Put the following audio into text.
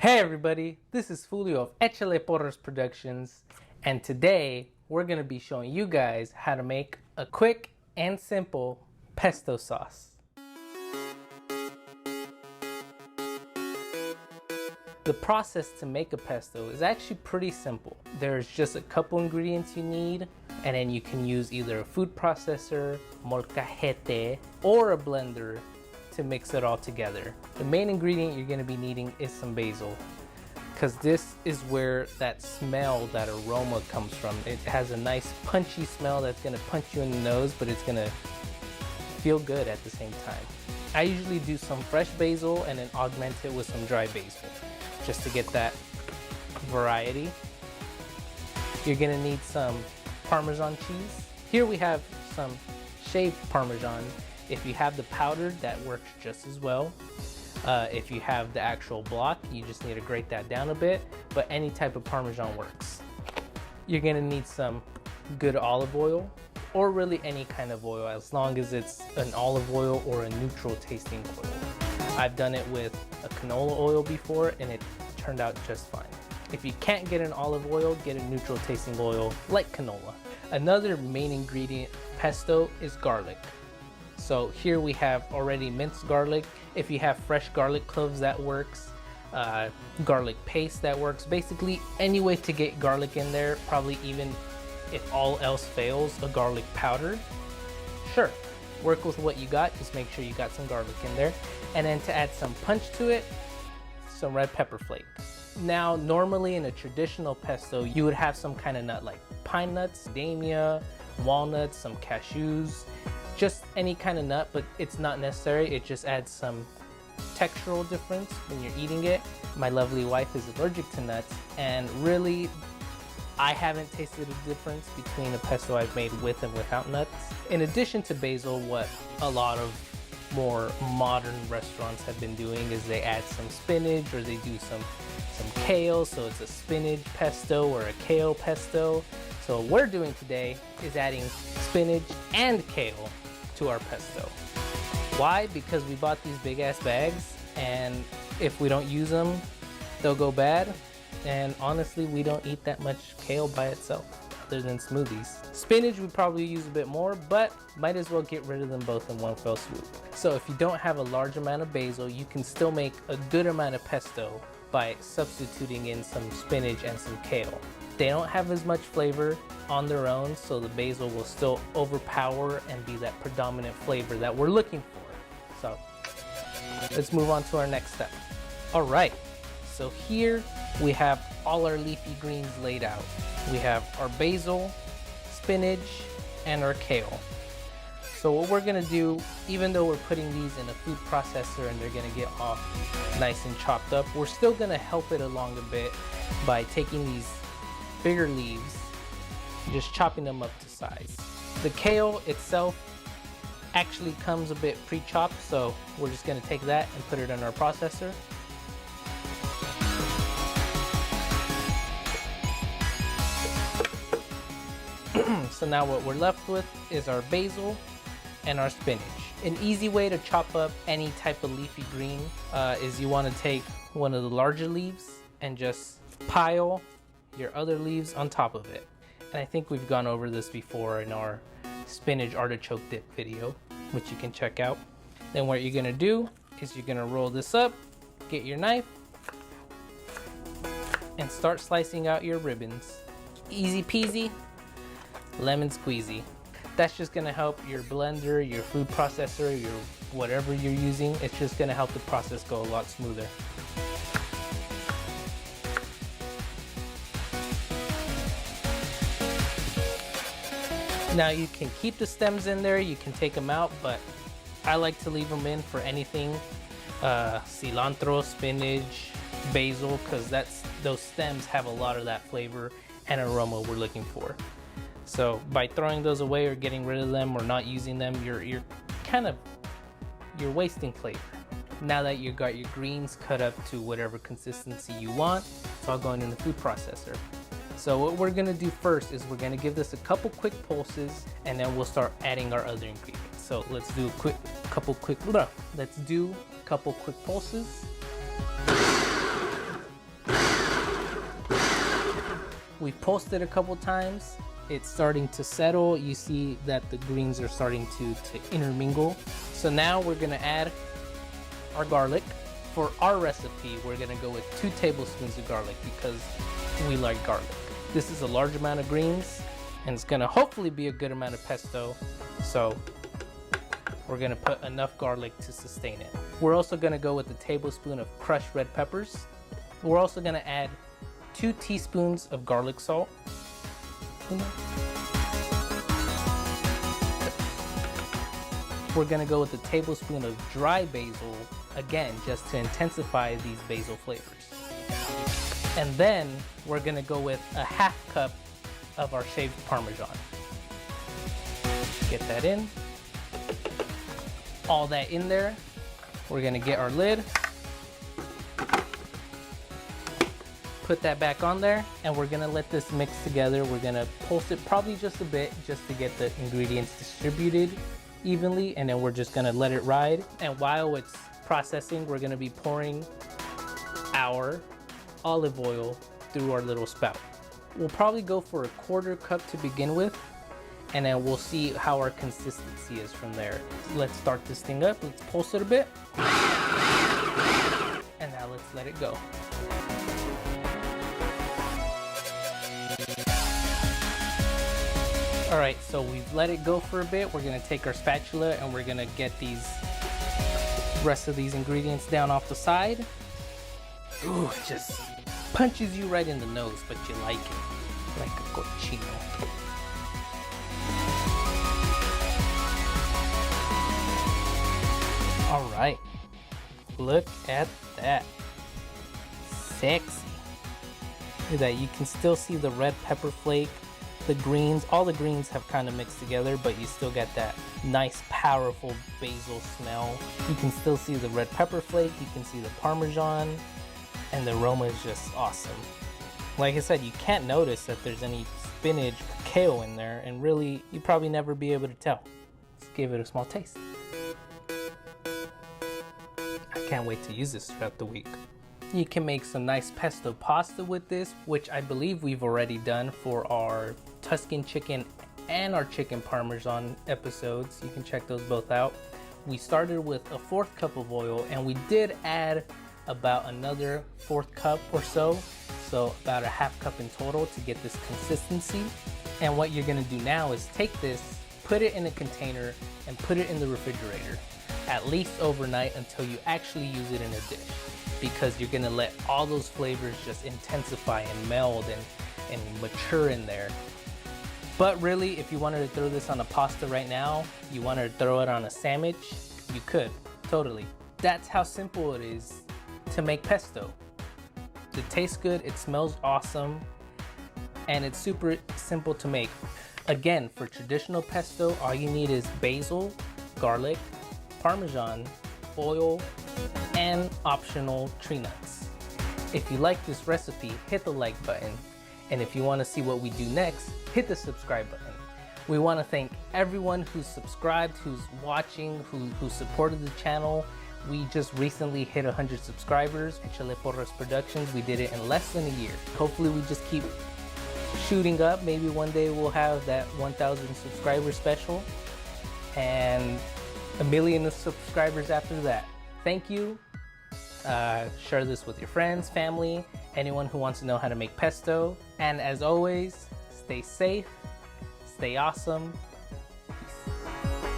Hey everybody, this is Julio of Echale Porras Productions, and today we're going to be showing you guys how to make a quick and simple pesto sauce. The process to make a pesto is actually pretty simple. There's just a couple ingredients you need, and then you can use either a food processor, molcajete, or a blender to mix it all together. The main ingredient you're going to be needing is some basil, because this is where that smell, that aroma comes from. It has a nice punchy smell that's going to punch you in the nose, but it's going to feel good at the same time. I usually do some fresh basil and then augment it with some dry basil just to get that variety. You're going to need some Parmesan cheese. Here we have some shaved Parmesan. If you have the powdered, that works just as well. If you have the actual block, you just need to grate that down a bit, but any type of Parmesan works. You're gonna need some good olive oil, or really any kind of oil, as long as it's an olive oil or a neutral tasting oil. I've done it with a canola oil before, and it turned out just fine. If you can't get an olive oil, get a neutral tasting oil like canola. Another main ingredient pesto is garlic. So here we have already minced garlic. If you have fresh garlic cloves, that works. Garlic paste, that works. Basically, any way to get garlic in there, probably even if all else fails, a garlic powder. Sure, work with what you got. Just make sure you got some garlic in there. And then to add some punch to it, some red pepper flakes. Now, normally in a traditional pesto, you would have some kind of nut like pine nuts, macadamia, walnuts, some cashews. Just any kind of nut, but it's not necessary. It just adds some textural difference when you're eating it. My lovely wife is allergic to nuts, and really, I haven't tasted a difference between a pesto I've made with and without nuts. In addition to basil, what a lot of more modern restaurants have been doing is they add some spinach, or they do some kale, so it's a spinach pesto or a kale pesto. So what we're doing today is adding spinach and kale to our pesto. Why? Because we bought these big ass bags, and if we don't use them, they'll go bad. And honestly, we don't eat that much kale by itself other than smoothies. Spinach we probably use a bit more, but might as well get rid of them both in one fell swoop. So if you don't have a large amount of basil, you can still make a good amount of pesto by substituting in some spinach and some kale. They don't have as much flavor on their own, so the basil will still overpower and be that predominant flavor that we're looking for. So let's move on to our next step. All right, so here we have all our leafy greens laid out. We have our basil, spinach, and our kale. So what we're gonna do, even though we're putting these in a food processor and they're gonna get all nice and chopped up, we're still gonna help it along a bit by taking these bigger leaves, just chopping them up to size. The kale itself actually comes a bit pre-chopped, so we're just gonna take that and put it in our processor. So now what we're left with is our basil and our spinach. An easy way to chop up any type of leafy green is you wanna take one of the larger leaves and just pile your other leaves on top of it. And I think we've gone over this before in our spinach artichoke dip video, which you can check out. Then what you're gonna do is you're gonna roll this up, get your knife, and start slicing out your ribbons. Easy peasy, lemon squeezy. That's just gonna help your blender, your food processor, your whatever you're using. It's just gonna help the process go a lot smoother. Now you can keep the stems in there, you can take them out, but I like to leave them in for anything. Cilantro, spinach, basil, because those stems have a lot of that flavor and aroma we're looking for. So by throwing those away or getting rid of them or not using them, you're wasting flavor. Now that you got your greens cut up to whatever consistency you want, it's all going in the food processor. So what we're gonna do first is we're gonna give this a couple quick pulses, and then we'll start adding our other ingredients. So let's do a couple quick pulses. We posted a couple times. It's starting to settle. You see that the greens are starting to intermingle. So now we're gonna add our garlic. For our recipe, we're gonna go with 2 tablespoons of garlic because we like garlic. This is a large amount of greens and it's gonna hopefully be a good amount of pesto. So we're gonna put enough garlic to sustain it. We're also gonna go with a tablespoon of crushed red peppers. We're also gonna add 2 teaspoons of garlic salt. We're gonna go with a tablespoon of dry basil, again, just to intensify these basil flavors. And then we're gonna go with a 1/2 cup of our shaved Parmesan. Get that in. All that in there. We're gonna get our lid. Put that back on there, and we're gonna let this mix together. We're gonna pulse it probably just a bit, just to get the ingredients distributed evenly, and then we're just gonna let it ride. And while it's processing, we're gonna be pouring our olive oil through our little spout. We'll probably go for a 1/4 cup to begin with, and then we'll see how our consistency is from there. Let's start this thing up. Let's pulse it a bit. And now let's let it go. All right, so we've let it go for a bit. We're gonna take our spatula and we're gonna get these rest of these ingredients down off the side. Ooh, it just punches you right in the nose, but you like it, like a cochino. All right, look at that, sexy. Look at that, you can still see the red pepper flake. The greens, all the greens have kind of mixed together, but you still get that nice, powerful basil smell. You can still see the red pepper flake, you can see the Parmesan, and the aroma is just awesome. Like I said, you can't notice that there's any spinach or kale in there, and really, you'd probably never be able to tell. Let's give it a small taste. I can't wait to use this throughout the week. You can make some nice pesto pasta with this, which I believe we've already done for our Tuscan chicken and our chicken Parmesan episodes. You can check those both out. We started with a 1/4 cup of oil, and we did add about another 1/4 cup or so about a 1/2 cup in total to get this consistency. And what you're gonna do now is take this, put it in a container, and put it in the refrigerator, at least overnight, until you actually use it in a dish, because you're gonna let all those flavors just intensify and meld and mature in there. But really, if you wanted to throw this on a pasta right now, you wanted to throw it on a sandwich, you could, totally. That's how simple it is to make pesto. It tastes good, it smells awesome, and it's super simple to make. Again, for traditional pesto, all you need is basil, garlic, Parmesan, oil, and optional tree nuts. If you like this recipe, hit the like button. And if you want to see what we do next, hit the subscribe button. We want to thank everyone who's subscribed, who's watching, who supported the channel. We just recently hit 100 subscribers. Echale Porras Productions, we did it in less than a year. Hopefully we just keep shooting up. Maybe one day we'll have that 1,000 subscriber special and 1 million subscribers after that. Thank you. Share this with your friends, family, anyone who wants to know how to make pesto. And as always, stay safe, stay awesome,